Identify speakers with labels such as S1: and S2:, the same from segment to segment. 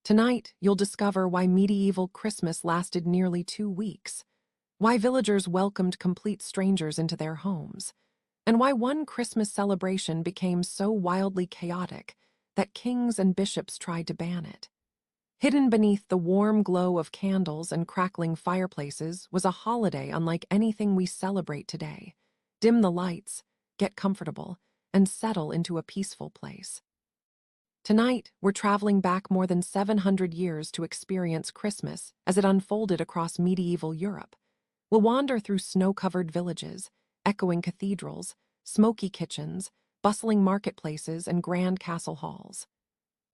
S1: Tonight, you'll discover why medieval Christmas lasted nearly 2 weeks, why villagers welcomed complete strangers into their homes, and why one Christmas celebration became so wildly chaotic that kings and bishops tried to ban it. Hidden beneath the warm glow of candles and crackling fireplaces was a holiday unlike anything we celebrate today. Dim the lights, get comfortable, and settle into a peaceful place. Tonight, we're traveling back more than 700 years to experience Christmas as it unfolded across medieval Europe. We'll wander through snow-covered villages, echoing cathedrals, smoky kitchens, bustling marketplaces, and grand castle halls.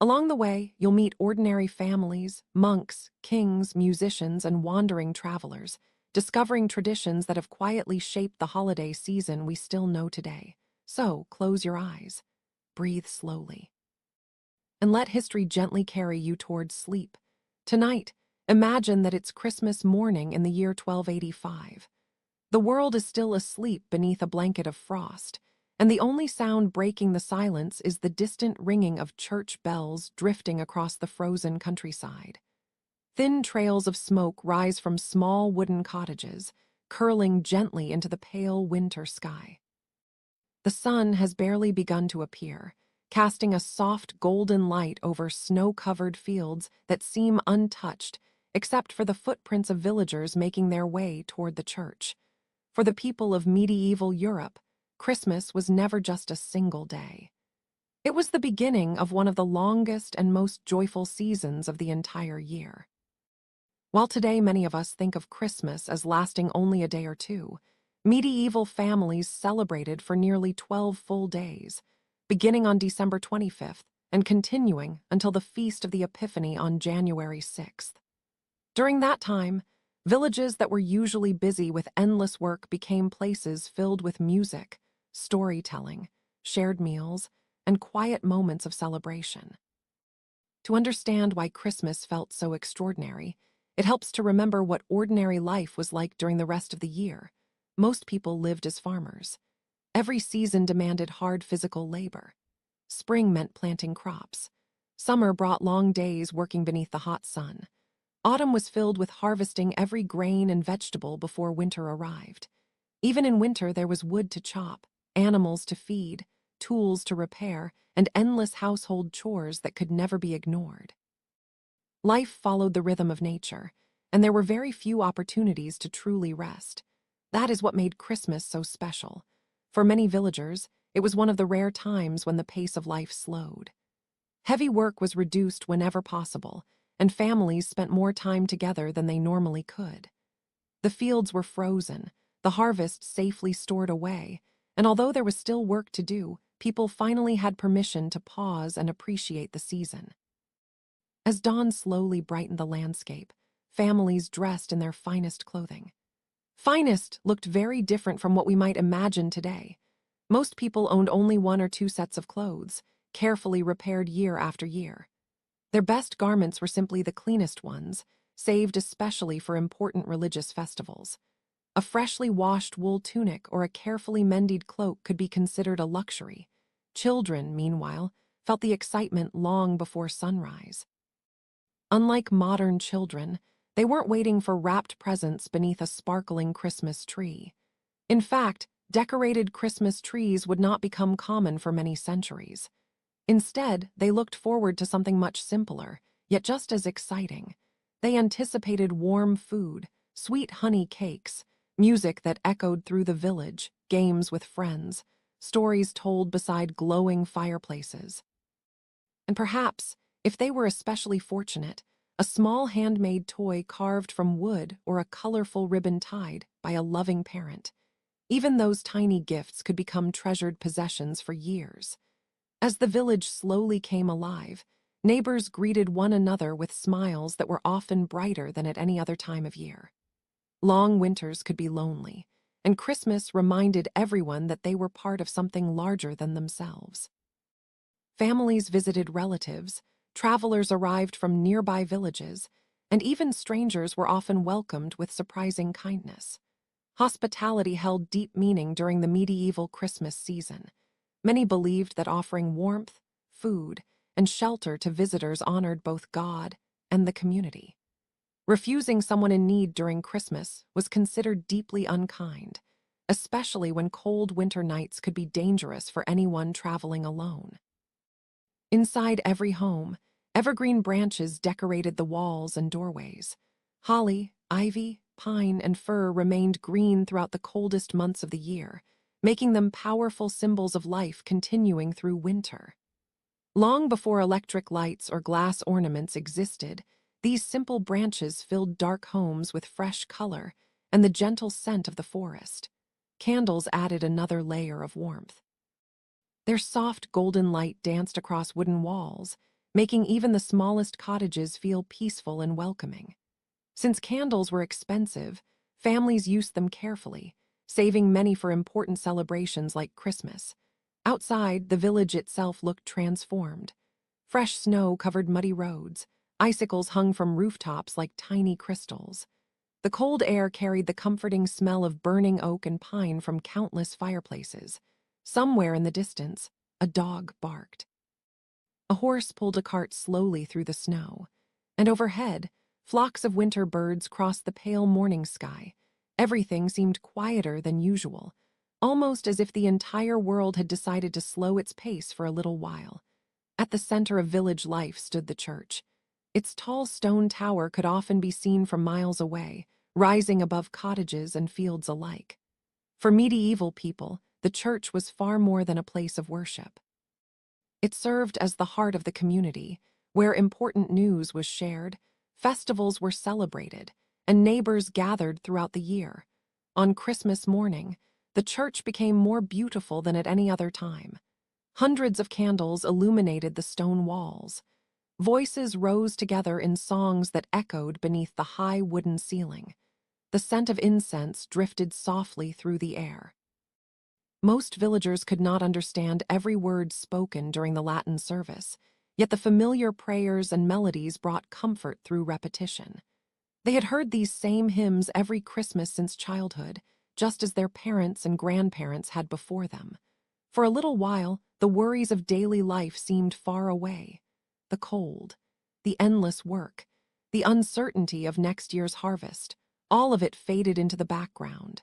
S1: Along the way, you'll meet ordinary families, monks, kings, musicians, and wandering travelers, discovering traditions that have quietly shaped the holiday season we still know today. So, close your eyes, breathe slowly, and let history gently carry you towards sleep. Tonight, imagine that it's Christmas morning in the year 1285. The world is still asleep beneath a blanket of frost, and the only sound breaking the silence is the distant ringing of church bells drifting across the frozen countryside. Thin trails of smoke rise from small wooden cottages, curling gently into the pale winter sky. The sun has barely begun to appear, casting a soft golden light over snow-covered fields that seem untouched, except for the footprints of villagers making their way toward the church. For the people of medieval Europe, Christmas was never just a single day. It was the beginning of one of the longest and most joyful seasons of the entire year. While today many of us think of Christmas as lasting only a day or two, medieval families celebrated for nearly 12 full days, beginning on December 25th and continuing until the Feast of the Epiphany on January 6th. During that time, villages that were usually busy with endless work became places filled with music, storytelling, shared meals, and quiet moments of celebration. To understand why Christmas felt so extraordinary, it helps to remember what ordinary life was like during the rest of the year. Most people lived as farmers. Every season demanded hard physical labor. Spring meant planting crops. Summer brought long days working beneath the hot sun. Autumn was filled with harvesting every grain and vegetable before winter arrived. Even in winter, there was wood to chop, animals to feed, tools to repair, and endless household chores that could never be ignored. Life followed the rhythm of nature, and there were very few opportunities to truly rest. That is what made Christmas so special. For many villagers, it was one of the rare times when the pace of life slowed. Heavy work was reduced whenever possible, and families spent more time together than they normally could. The fields were frozen, the harvest safely stored away, and although there was still work to do, people finally had permission to pause and appreciate the season. As dawn slowly brightened the landscape, families dressed in their finest clothing. Finest looked very different from what we might imagine today. Most people owned only 1 or 2 sets of clothes, carefully repaired year after year. Their best garments were simply the cleanest ones, saved especially for important religious festivals. A freshly washed wool tunic or a carefully mended cloak could be considered a luxury. Children, meanwhile, felt the excitement long before sunrise. Unlike modern children, they weren't waiting for wrapped presents beneath a sparkling Christmas tree. In fact, decorated Christmas trees would not become common for many centuries. Instead, they looked forward to something much simpler, yet just as exciting. They anticipated warm food, sweet honey cakes, music that echoed through the village, games with friends, stories told beside glowing fireplaces. And perhaps, if they were especially fortunate, a small handmade toy carved from wood or a colorful ribbon tied by a loving parent. Even those tiny gifts could become treasured possessions for years. As the village slowly came alive, neighbors greeted one another with smiles that were often brighter than at any other time of year. Long winters could be lonely, and Christmas reminded everyone that they were part of something larger than themselves. Families visited relatives, travelers arrived from nearby villages, and even strangers were often welcomed with surprising kindness. Hospitality held deep meaning during the medieval Christmas season. Many believed that offering warmth, food, and shelter to visitors honored both God and the community. Refusing someone in need during Christmas was considered deeply unkind, especially when cold winter nights could be dangerous for anyone traveling alone. Inside every home, evergreen branches decorated the walls and doorways. Holly, ivy, pine, and fir remained green throughout the coldest months of the year, making them powerful symbols of life continuing through winter. Long before electric lights or glass ornaments existed, these simple branches filled dark homes with fresh color and the gentle scent of the forest. Candles added another layer of warmth. Their soft golden light danced across wooden walls, making even the smallest cottages feel peaceful and welcoming. Since candles were expensive, families used them carefully, saving many for important celebrations like Christmas. Outside, the village itself looked transformed. Fresh snow covered muddy roads, icicles hung from rooftops like tiny crystals. The cold air carried the comforting smell of burning oak and pine from countless fireplaces. Somewhere in the distance, a dog barked. A horse pulled a cart slowly through the snow, and overhead, flocks of winter birds crossed the pale morning sky. Everything seemed quieter than usual, almost as if the entire world had decided to slow its pace for a little while. At the center of village life stood the church. Its tall stone tower could often be seen from miles away, rising above cottages and fields alike. For medieval people, the church was far more than a place of worship. It served as the heart of the community, where important news was shared, festivals were celebrated, and neighbors gathered throughout the year. On Christmas morning, the church became more beautiful than at any other time. Hundreds of candles illuminated the stone walls. Voices rose together in songs that echoed beneath the high wooden ceiling. The scent of incense drifted softly through the air. Most villagers could not understand every word spoken during the Latin service, yet the familiar prayers and melodies brought comfort through repetition. They had heard these same hymns every Christmas since childhood, just as their parents and grandparents had before them. For a little while, the worries of daily life seemed far away. The cold, the endless work, the uncertainty of next year's harvest, all of it faded into the background.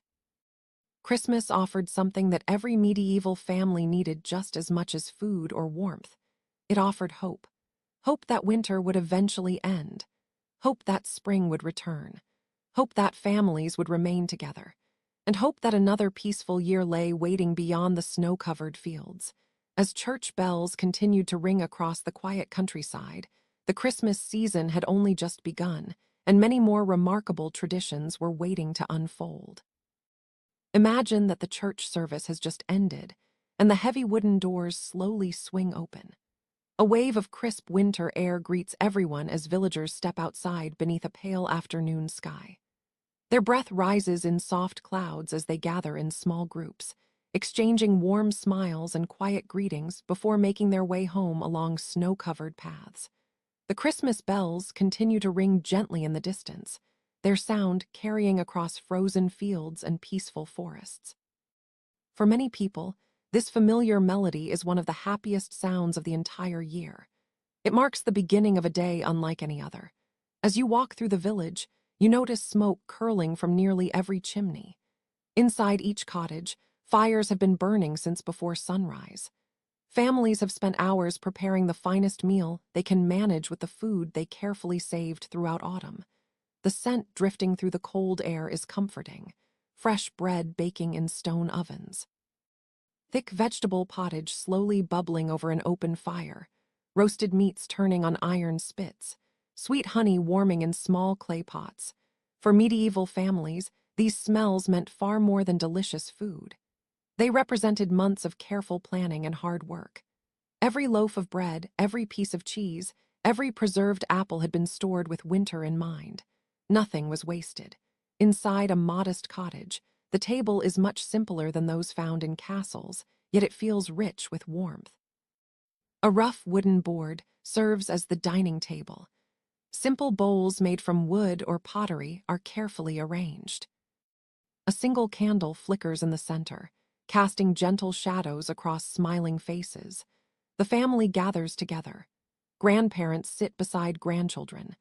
S1: Christmas offered something that every medieval family needed just as much as food or warmth. It offered hope. Hope that winter would eventually end. Hope that spring would return. Hope that families would remain together. And hope that another peaceful year lay waiting beyond the snow-covered fields. As church bells continued to ring across the quiet countryside, the Christmas season had only just begun, and many more remarkable traditions were waiting to unfold. Imagine that the church service has just ended, and the heavy wooden doors slowly swing open. A wave of crisp winter air greets everyone as villagers step outside beneath a pale afternoon sky. Their breath rises in soft clouds as they gather in small groups, exchanging warm smiles and quiet greetings before making their way home along snow-covered paths. The Christmas bells continue to ring gently in the distance, their sound carrying across frozen fields and peaceful forests. For many people, this familiar melody is one of the happiest sounds of the entire year. It marks the beginning of a day unlike any other. As you walk through the village, you notice smoke curling from nearly every chimney. Inside each cottage, fires have been burning since before sunrise. Families have spent hours preparing the finest meal they can manage with the food they carefully saved throughout autumn. The scent drifting through the cold air is comforting, fresh bread baking in stone ovens. Thick vegetable pottage slowly bubbling over an open fire, roasted meats turning on iron spits, sweet honey warming in small clay pots. For medieval families, these smells meant far more than delicious food. They represented months of careful planning and hard work. Every loaf of bread, every piece of cheese, every preserved apple had been stored with winter in mind. Nothing was wasted. Inside a modest cottage, the table is much simpler than those found in castles, yet it feels rich with warmth. A rough wooden board serves as the dining table. Simple bowls made from wood or pottery are carefully arranged. A single candle flickers in the center, casting gentle shadows across smiling faces. The family gathers together. Grandparents sit beside grandchildren.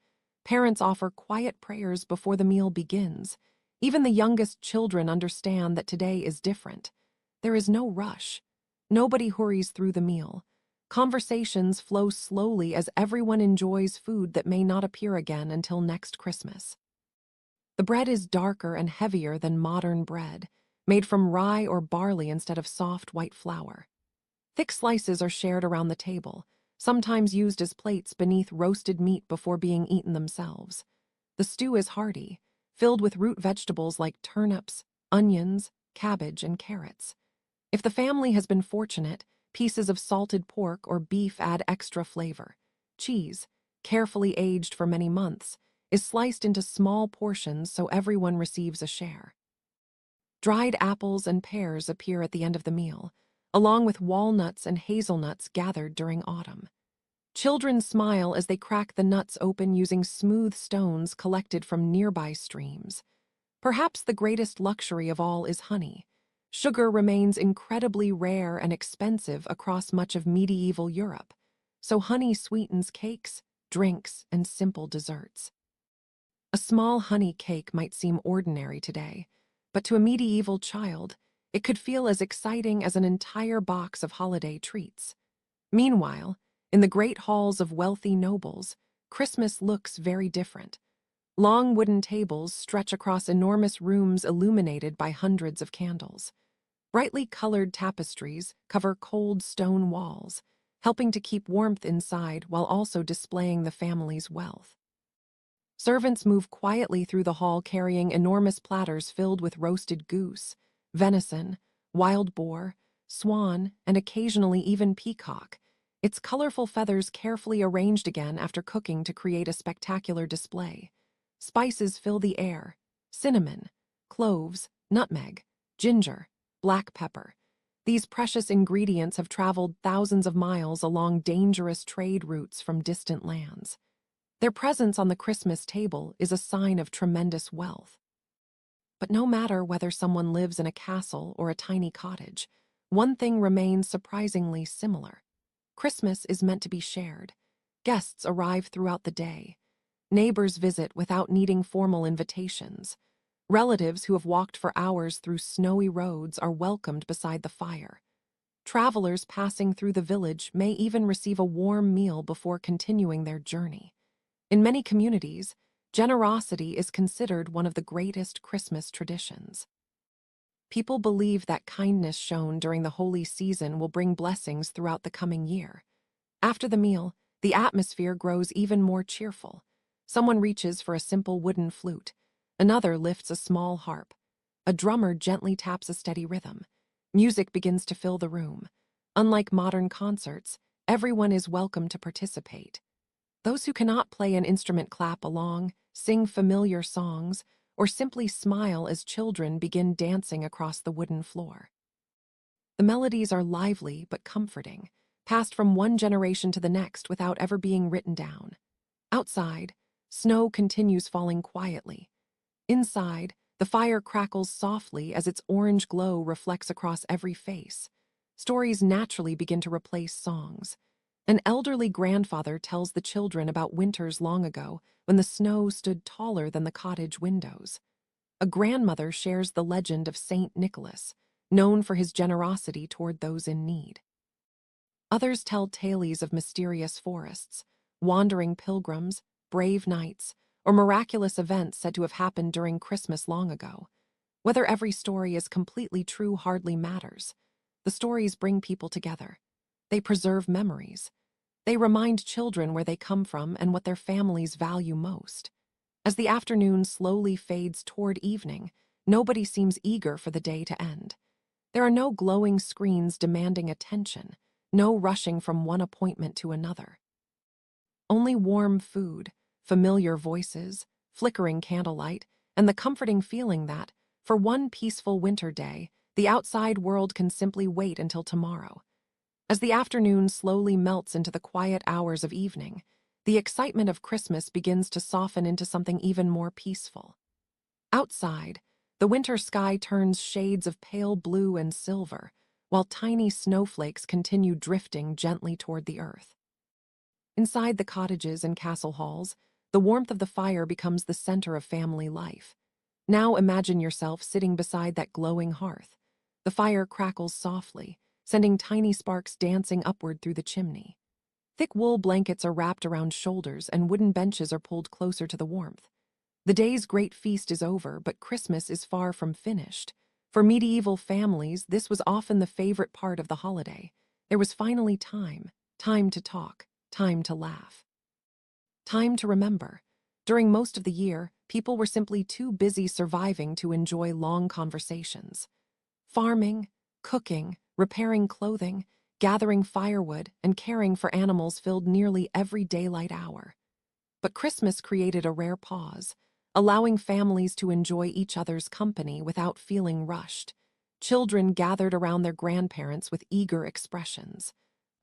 S1: Parents offer quiet prayers before the meal begins. Even the youngest children understand that today is different. There is no rush. Nobody hurries through the meal. Conversations flow slowly as everyone enjoys food that may not appear again until next Christmas. The bread is darker and heavier than modern bread, made from rye or barley instead of soft white flour. Thick slices are shared around the table, sometimes used as plates beneath roasted meat before being eaten themselves. The stew is hearty, filled with root vegetables like turnips, onions, cabbage, and carrots. If the family has been fortunate, pieces of salted pork or beef add extra flavor. Cheese, carefully aged for many months, is sliced into small portions so everyone receives a share. Dried apples and pears appear at the end of the meal, along with walnuts and hazelnuts gathered during autumn. Children smile as they crack the nuts open using smooth stones collected from nearby streams. Perhaps the greatest luxury of all is honey. Sugar remains incredibly rare and expensive across much of medieval Europe, so honey sweetens cakes, drinks, and simple desserts. A small honey cake might seem ordinary today, but to a medieval child, it could feel as exciting as an entire box of holiday treats. Meanwhile, in the great halls of wealthy nobles, Christmas looks very different. Long wooden tables stretch across enormous rooms illuminated by hundreds of candles. Brightly colored tapestries cover cold stone walls, helping to keep warmth inside while also displaying the family's wealth. Servants move quietly through the hall carrying enormous platters filled with roasted goose, venison, wild boar, swan, and occasionally even peacock, its colorful feathers carefully arranged again after cooking to create a spectacular display. Spices fill the air: cinnamon, cloves, nutmeg, ginger, black pepper. These precious ingredients have traveled thousands of miles along dangerous trade routes from distant lands. Their presence on the Christmas table is a sign of tremendous wealth. But no matter whether someone lives in a castle or a tiny cottage, one thing remains surprisingly similar. Christmas is meant to be shared. Guests arrive throughout the day. Neighbors visit without needing formal invitations. Relatives who have walked for hours through snowy roads are welcomed beside the fire. Travelers passing through the village may even receive a warm meal before continuing their journey. In many communities, generosity is considered one of the greatest Christmas traditions. People believe that kindness shown during the holy season will bring blessings throughout the coming year. After the meal, the atmosphere grows even more cheerful. Someone reaches for a simple wooden flute. Another lifts a small harp. A drummer gently taps a steady rhythm. Music begins to fill the room. Unlike modern concerts, everyone is welcome to participate. Those who cannot play an instrument clap along, sing familiar songs, or simply smile as children begin dancing across the wooden floor. The melodies are lively but comforting, passed from one generation to the next without ever being written down. Outside, snow continues falling quietly. Inside, the fire crackles softly as its orange glow reflects across every face. Stories naturally begin to replace songs. An elderly grandfather tells the children about winters long ago when the snow stood taller than the cottage windows. A grandmother shares the legend of Saint Nicholas, known for his generosity toward those in need. Others tell tales of mysterious forests, wandering pilgrims, brave knights, or miraculous events said to have happened during Christmas long ago. Whether every story is completely true hardly matters. The stories bring people together. They preserve memories. They remind children where they come from and what their families value most. As the afternoon slowly fades toward evening, nobody seems eager for the day to end. There are no glowing screens demanding attention, no rushing from one appointment to another. Only warm food, familiar voices, flickering candlelight, and the comforting feeling that, for one peaceful winter day, the outside world can simply wait until tomorrow. As the afternoon slowly melts into the quiet hours of evening, the excitement of Christmas begins to soften into something even more peaceful. Outside, the winter sky turns shades of pale blue and silver, while tiny snowflakes continue drifting gently toward the earth. Inside the cottages and castle halls, the warmth of the fire becomes the center of family life. Now imagine yourself sitting beside that glowing hearth. The fire crackles softly, sending tiny sparks dancing upward through the chimney. Thick wool blankets are wrapped around shoulders and wooden benches are pulled closer to the warmth. The day's great feast is over, but Christmas is far from finished. For medieval families, this was often the favorite part of the holiday. There was finally time to talk, time to laugh, time to remember. During most of the year, people were simply too busy surviving to enjoy long conversations. Farming, cooking, repairing clothing, gathering firewood, and caring for animals filled nearly every daylight hour. But Christmas created a rare pause, allowing families to enjoy each other's company without feeling rushed. Children gathered around their grandparents with eager expressions.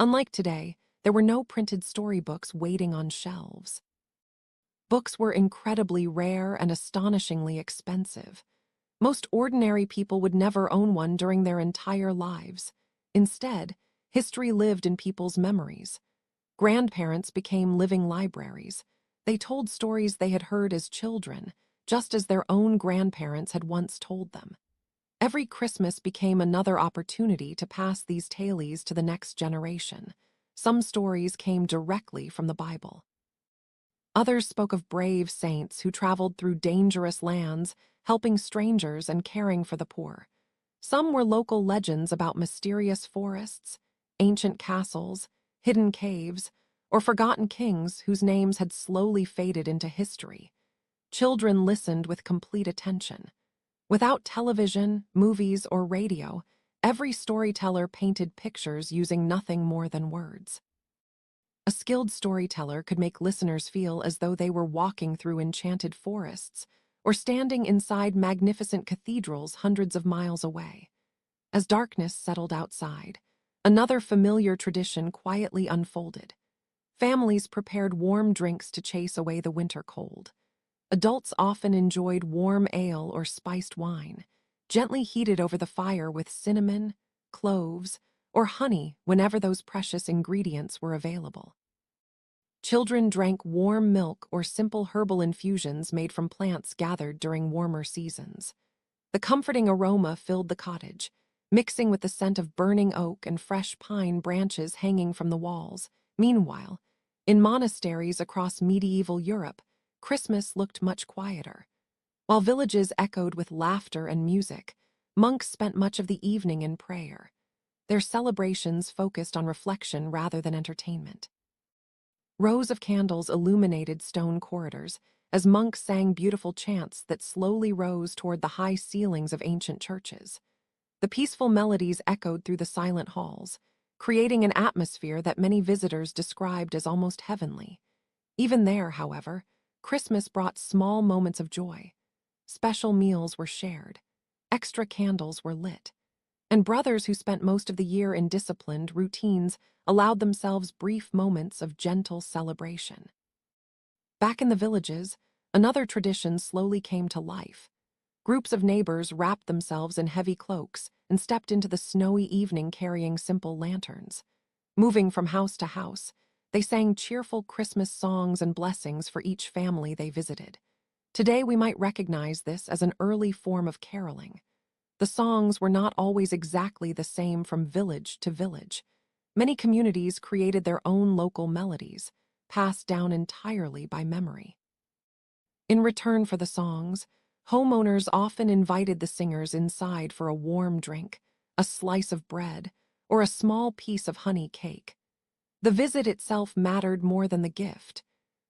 S1: Unlike today, there were no printed storybooks waiting on shelves. Books were incredibly rare and astonishingly expensive. Most ordinary people would never own one during their entire lives. Instead, history lived in people's memories. Grandparents became living libraries. They told stories they had heard as children, just as their own grandparents had once told them. Every Christmas became another opportunity to pass these tales to the next generation. Some stories came directly from the Bible. Others spoke of brave saints who traveled through dangerous lands, helping strangers and caring for the poor. Some were local legends about mysterious forests, ancient castles, hidden caves, or forgotten kings whose names had slowly faded into history. Children listened with complete attention. Without television, movies, or radio, every storyteller painted pictures using nothing more than words. A skilled storyteller could make listeners feel as though they were walking through enchanted forests or standing inside magnificent cathedrals hundreds of miles away. As darkness settled outside, another familiar tradition quietly unfolded. Families prepared warm drinks to chase away the winter cold. Adults often enjoyed warm ale or spiced wine, gently heated over the fire with cinnamon, cloves, or honey whenever those precious ingredients were available. Children drank warm milk or simple herbal infusions made from plants gathered during warmer seasons. The comforting aroma filled the cottage, mixing with the scent of burning oak and fresh pine branches hanging from the walls. Meanwhile, in monasteries across medieval Europe, Christmas looked much quieter. While villages echoed with laughter and music, monks spent much of the evening in prayer. Their celebrations focused on reflection rather than entertainment. Rows of candles illuminated stone corridors as monks sang beautiful chants that slowly rose toward the high ceilings of ancient churches. The peaceful melodies echoed through the silent halls, creating an atmosphere that many visitors described as almost heavenly. Even there, however, Christmas brought small moments of joy. Special meals were shared, extra candles were lit, and brothers who spent most of the year in disciplined routines allowed themselves brief moments of gentle celebration. Back in the villages, another tradition slowly came to life. Groups of neighbors wrapped themselves in heavy cloaks and stepped into the snowy evening carrying simple lanterns. Moving from house to house, they sang cheerful Christmas songs and blessings for each family they visited. Today we might recognize this as an early form of caroling. The songs were not always exactly the same from village to village. Many communities created their own local melodies, passed down entirely by memory. In return for the songs, homeowners often invited the singers inside for a warm drink, a slice of bread, or a small piece of honey cake. The visit itself mattered more than the gift.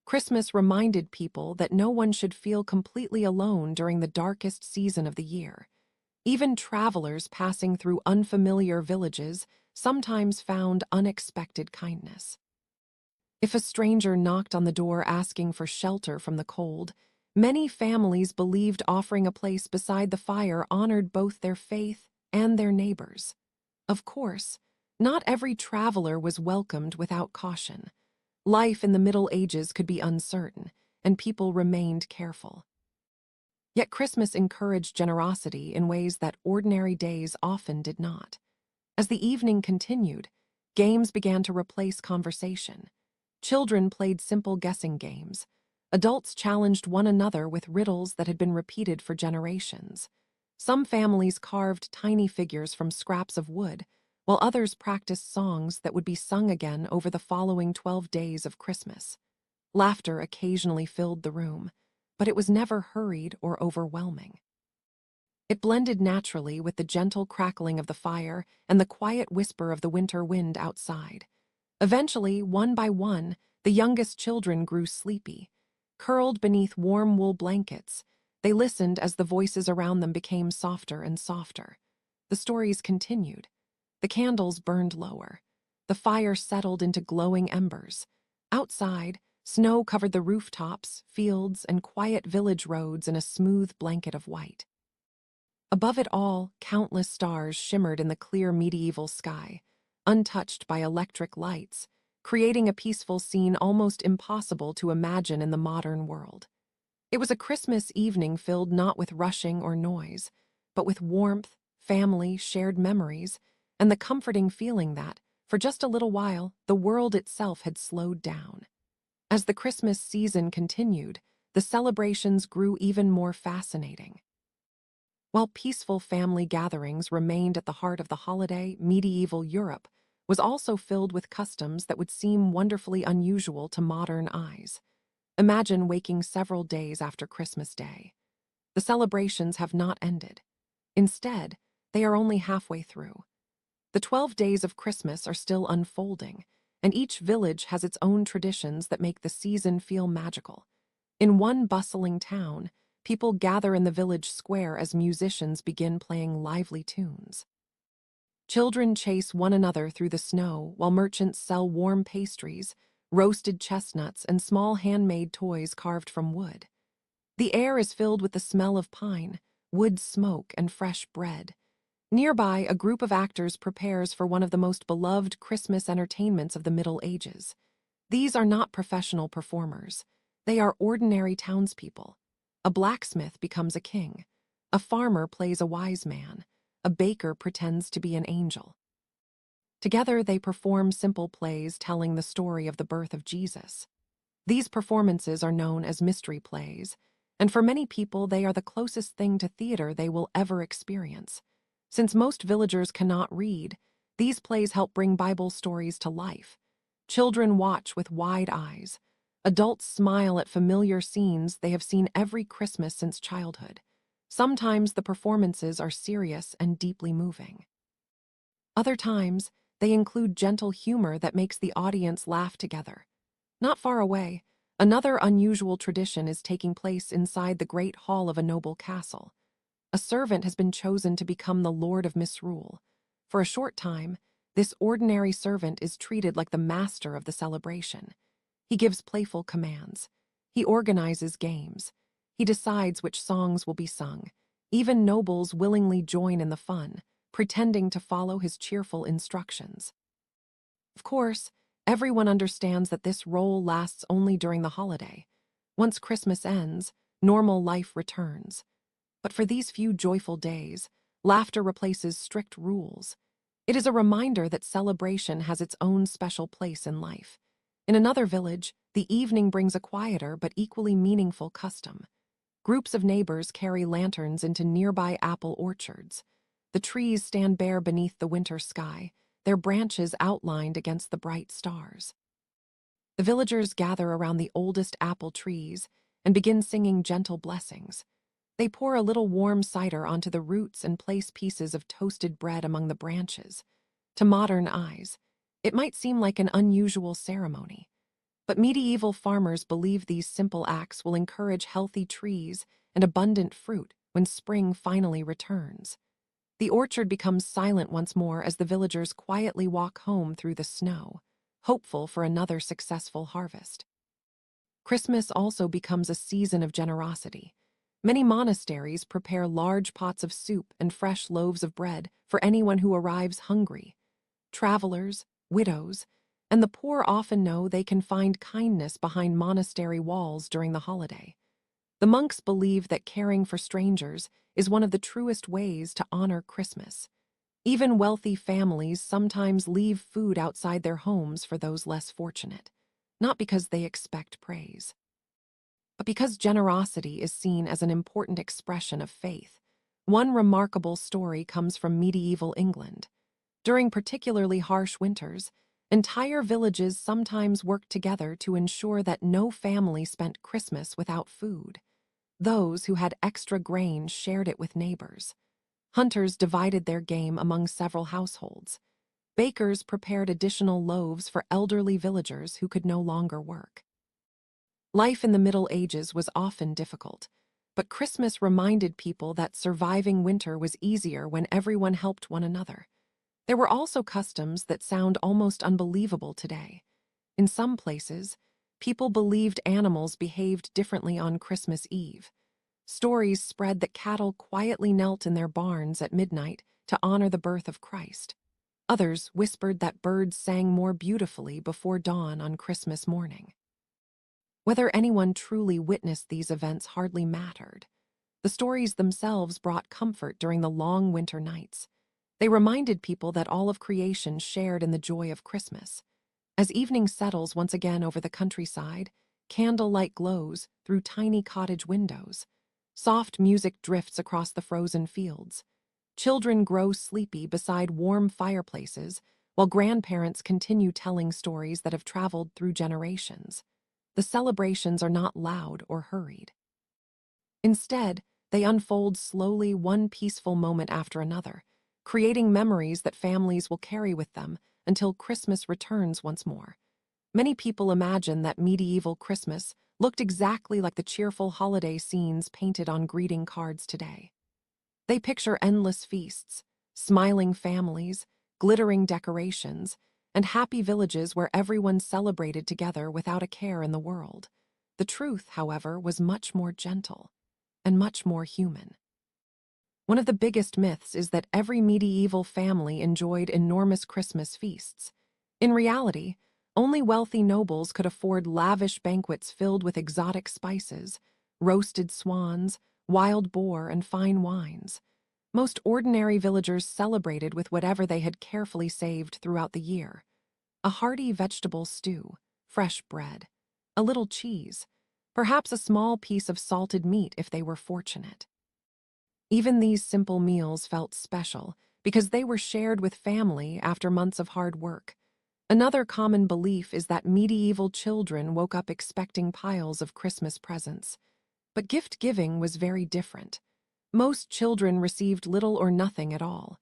S1: Christmas reminded people that no one should feel completely alone during the darkest season of the year. Even travelers passing through unfamiliar villages sometimes found unexpected kindness. If a stranger knocked on the door asking for shelter from the cold, many families believed offering a place beside the fire honored both their faith and their neighbors. Of course, not every traveler was welcomed without caution. Life in the Middle Ages could be uncertain, and people remained careful. Yet Christmas encouraged generosity in ways that ordinary days often did not. As the evening continued, games began to replace conversation. Children played simple guessing games. Adults challenged one another with riddles that had been repeated for generations. Some families carved tiny figures from scraps of wood, while others practiced songs that would be sung again over the following 12 days of Christmas. Laughter occasionally filled the room, but it was never hurried or overwhelming. It blended naturally with the gentle crackling of the fire and the quiet whisper of the winter wind outside. Eventually, one by one, the youngest children grew sleepy. Curled beneath warm wool blankets, they listened as the voices around them became softer and softer. The stories continued. The candles burned lower. The fire settled into glowing embers. Outside, snow covered the rooftops, fields, and quiet village roads in a smooth blanket of white. Above it all, countless stars shimmered in the clear medieval sky, untouched by electric lights, creating a peaceful scene almost impossible to imagine in the modern world. It was a Christmas evening filled not with rushing or noise, but with warmth, family, shared memories, and the comforting feeling that, for just a little while, the world itself had slowed down. As the Christmas season continued, the celebrations grew even more fascinating. While peaceful family gatherings remained at the heart of the holiday, medieval Europe was also filled with customs that would seem wonderfully unusual to modern eyes. Imagine waking several days after Christmas Day. The celebrations have not ended. Instead, they are only halfway through. The 12 days of Christmas are still unfolding, and each village has its own traditions that make the season feel magical. In one bustling town, people gather in the village square as musicians begin playing lively tunes. Children chase one another through the snow while merchants sell warm pastries, roasted chestnuts, and small handmade toys carved from wood. The air is filled with the smell of pine, wood smoke, and fresh bread. Nearby, a group of actors prepares for one of the most beloved Christmas entertainments of the Middle Ages. These are not professional performers. They are ordinary townspeople. A blacksmith becomes a king. A farmer plays a wise man. A baker pretends to be an angel. Together, they perform simple plays telling the story of the birth of Jesus. These performances are known as mystery plays, and for many people, they are the closest thing to theater they will ever experience. Since most villagers cannot read, these plays help bring Bible stories to life. Children watch with wide eyes. Adults smile at familiar scenes they have seen every Christmas since childhood. Sometimes the performances are serious and deeply moving. Other times, they include gentle humor that makes the audience laugh together. Not far away, another unusual tradition is taking place inside the great hall of a noble castle. A servant has been chosen to become the Lord of Misrule. For a short time, this ordinary servant is treated like the master of the celebration. He gives playful commands. He organizes games. He decides which songs will be sung. Even nobles willingly join in the fun, pretending to follow his cheerful instructions. Of course, everyone understands that this role lasts only during the holiday. Once Christmas ends, normal life returns. But for these few joyful days, laughter replaces strict rules. It is a reminder that celebration has its own special place in life. In another village, the evening brings a quieter but equally meaningful custom. Groups of neighbors carry lanterns into nearby apple orchards. The trees stand bare beneath the winter sky, their branches outlined against the bright stars. The villagers gather around the oldest apple trees and begin singing gentle blessings. They pour a little warm cider onto the roots and place pieces of toasted bread among the branches. To modern eyes, it might seem like an unusual ceremony. But medieval farmers believed these simple acts will encourage healthy trees and abundant fruit when spring finally returns. The orchard becomes silent once more as the villagers quietly walk home through the snow, hopeful for another successful harvest. Christmas also becomes a season of generosity. Many monasteries prepare large pots of soup and fresh loaves of bread for anyone who arrives hungry. Travelers, widows, and the poor often know they can find kindness behind monastery walls during the holiday. The monks believe that caring for strangers is one of the truest ways to honor Christmas. Even wealthy families sometimes leave food outside their homes for those less fortunate. not because they expect praise, but because generosity is seen as an important expression of faith. One remarkable story comes from medieval England. During particularly harsh winters, entire villages sometimes worked together to ensure that no family spent Christmas without food. Those who had extra grain shared it with neighbors. Hunters divided their game among several households. Bakers prepared additional loaves for elderly villagers who could no longer work. Life in the Middle Ages was often difficult, but Christmas reminded people that surviving winter was easier when everyone helped one another. There were also customs that sound almost unbelievable today. In some places, people believed animals behaved differently on Christmas Eve. Stories spread that cattle quietly knelt in their barns at midnight to honor the birth of Christ. Others whispered that birds sang more beautifully before dawn on Christmas morning. Whether anyone truly witnessed these events hardly mattered. The stories themselves brought comfort during the long winter nights. They reminded people that all of creation shared in the joy of Christmas. As evening settles once again over the countryside, candlelight glows through tiny cottage windows. Soft music drifts across the frozen fields. Children grow sleepy beside warm fireplaces, while grandparents continue telling stories that have traveled through generations. The celebrations are not loud or hurried. Instead, they unfold slowly, one peaceful moment after another, creating memories that families will carry with them until Christmas returns once more. Many people imagine that medieval Christmas looked exactly like the cheerful holiday scenes painted on greeting cards today. They picture endless feasts, smiling families, glittering decorations, and happy villages where everyone celebrated together without a care in the world. The truth, however, was much more gentle and much more human. One of the biggest myths is that every medieval family enjoyed enormous Christmas feasts. In reality, only wealthy nobles could afford lavish banquets filled with exotic spices, roasted swans, wild boar, and fine wines. Most ordinary villagers celebrated with whatever they had carefully saved throughout the year. A hearty vegetable stew, fresh bread, a little cheese, perhaps a small piece of salted meat if they were fortunate. Even these simple meals felt special because they were shared with family after months of hard work. Another common belief is that medieval children woke up expecting piles of Christmas presents. But gift-giving was very different. Most children received little or nothing at all.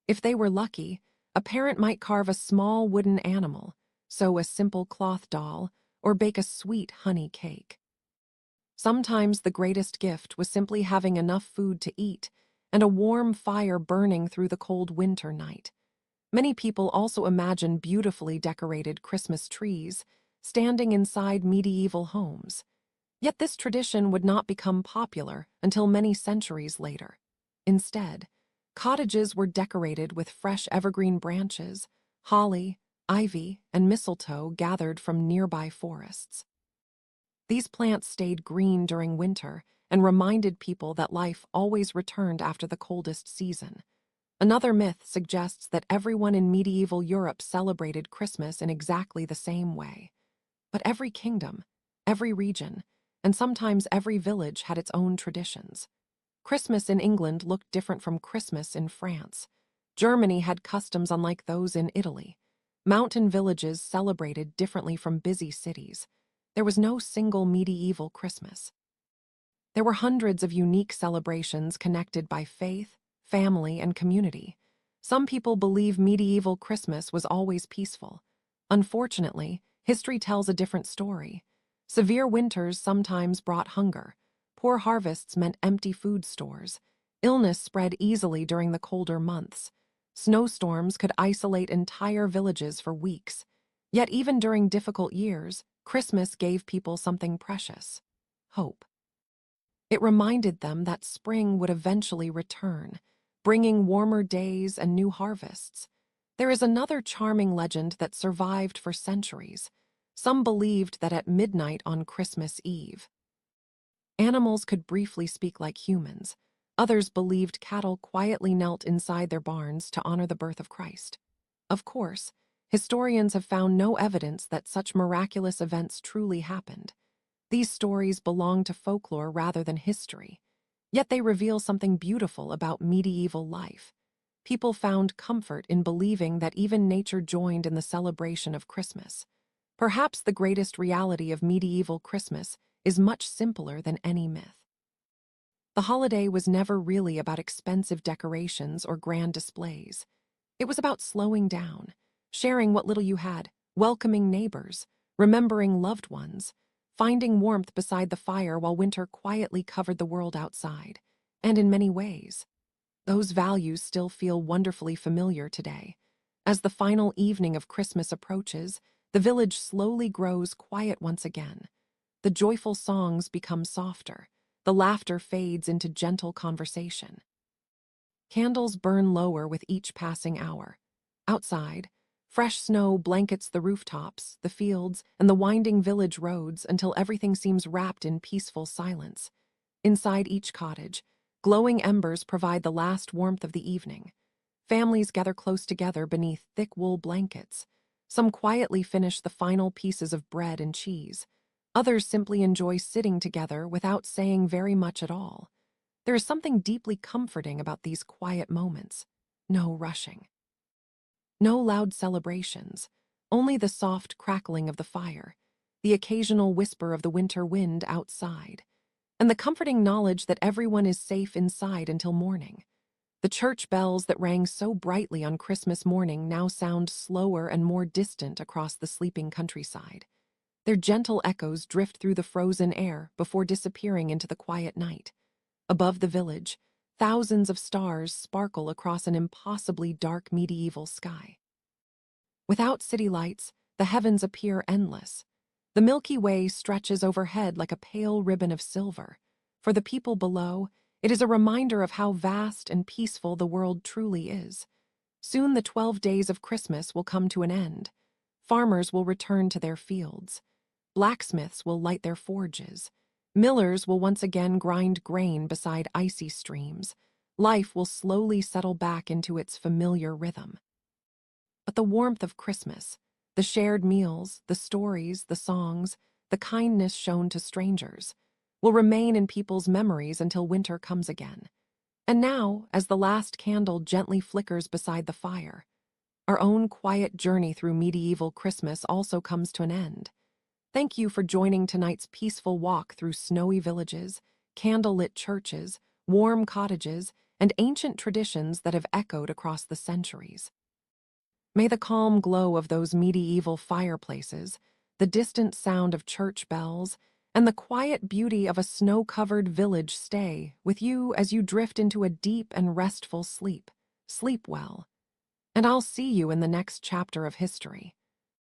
S1: If they were lucky, a parent might carve a small wooden animal, sew a simple cloth doll, or bake a sweet honey cake. Sometimes the greatest gift was simply having enough food to eat and a warm fire burning through the cold winter night. Many people also imagine beautifully decorated Christmas trees standing inside medieval homes. Yet this tradition would not become popular until many centuries later. Instead, cottages were decorated with fresh evergreen branches, holly, ivy, and mistletoe gathered from nearby forests. These plants stayed green during winter and reminded people that life always returned after the coldest season. Another myth suggests that everyone in medieval Europe celebrated Christmas in exactly the same way. But every kingdom, every region, and sometimes every village had its own traditions. Christmas in England looked different from Christmas in France. Germany had customs unlike those in Italy. Mountain villages celebrated differently from busy cities. There was no single medieval Christmas. There were hundreds of unique celebrations connected by faith, family, and community. Some people believe medieval Christmas was always peaceful. Unfortunately, history tells a different story. Severe winters sometimes brought hunger. Poor harvests meant empty food stores. Illness spread easily during the colder months. Snowstorms could isolate entire villages for weeks. Yet even during difficult years, Christmas gave people something precious: hope. It reminded them that spring would eventually return, bringing warmer days and new harvests. There is another charming legend that survived for centuries. Some believed that at midnight on Christmas Eve, animals could briefly speak like humans. Others believed cattle quietly knelt inside their barns to honor the birth of Christ. Of course, historians have found no evidence that such miraculous events truly happened. These stories belong to folklore rather than history, yet they reveal something beautiful about medieval life. People found comfort in believing that even nature joined in the celebration of Christmas. Perhaps the greatest reality of medieval Christmas is much simpler than any myth. The holiday was never really about expensive decorations or grand displays. It was about slowing down, sharing what little you had, welcoming neighbors, remembering loved ones, finding warmth beside the fire while winter quietly covered the world outside. And in many ways, those values still feel wonderfully familiar today. As the final evening of Christmas approaches, the village slowly grows quiet once again. The joyful songs become softer. The laughter fades into gentle conversation. Candles burn lower with each passing hour. Outside, fresh snow blankets the rooftops, the fields, and the winding village roads until everything seems wrapped in peaceful silence. Inside each cottage, glowing embers provide the last warmth of the evening. Families gather close together beneath thick wool blankets. Some quietly finish the final pieces of bread and cheese. Others simply enjoy sitting together without saying very much at all. There is something deeply comforting about these quiet moments. No rushing. No loud celebrations, only the soft crackling of the fire, the occasional whisper of the winter wind outside, and the comforting knowledge that everyone is safe inside until morning. The church bells that rang so brightly on Christmas morning now sound slower and more distant across the sleeping countryside. Their gentle echoes drift through the frozen air before disappearing into the quiet night. Above the village, thousands of stars sparkle across an impossibly dark medieval sky. Without city lights, the heavens appear endless. The Milky Way stretches overhead like a pale ribbon of silver. For the people below, it is a reminder of how vast and peaceful the world truly is. Soon the 12 days of Christmas will come to an end. Farmers will return to their fields. Blacksmiths will light their forges. Millers will once again grind grain beside icy streams. Life will slowly settle back into its familiar rhythm. But the warmth of Christmas, the shared meals, the stories, the songs, the kindness shown to strangers, will remain in people's memories until winter comes again. And now, as the last candle gently flickers beside the fire, our own quiet journey through medieval Christmas also comes to an end. Thank you for joining tonight's peaceful walk through snowy villages, candlelit churches, warm cottages, and ancient traditions that have echoed across the centuries. May the calm glow of those medieval fireplaces, the distant sound of church bells, and the quiet beauty of a snow-covered village stay with you as you drift into a deep and restful sleep. Sleep well. And I'll see you in the next chapter of history.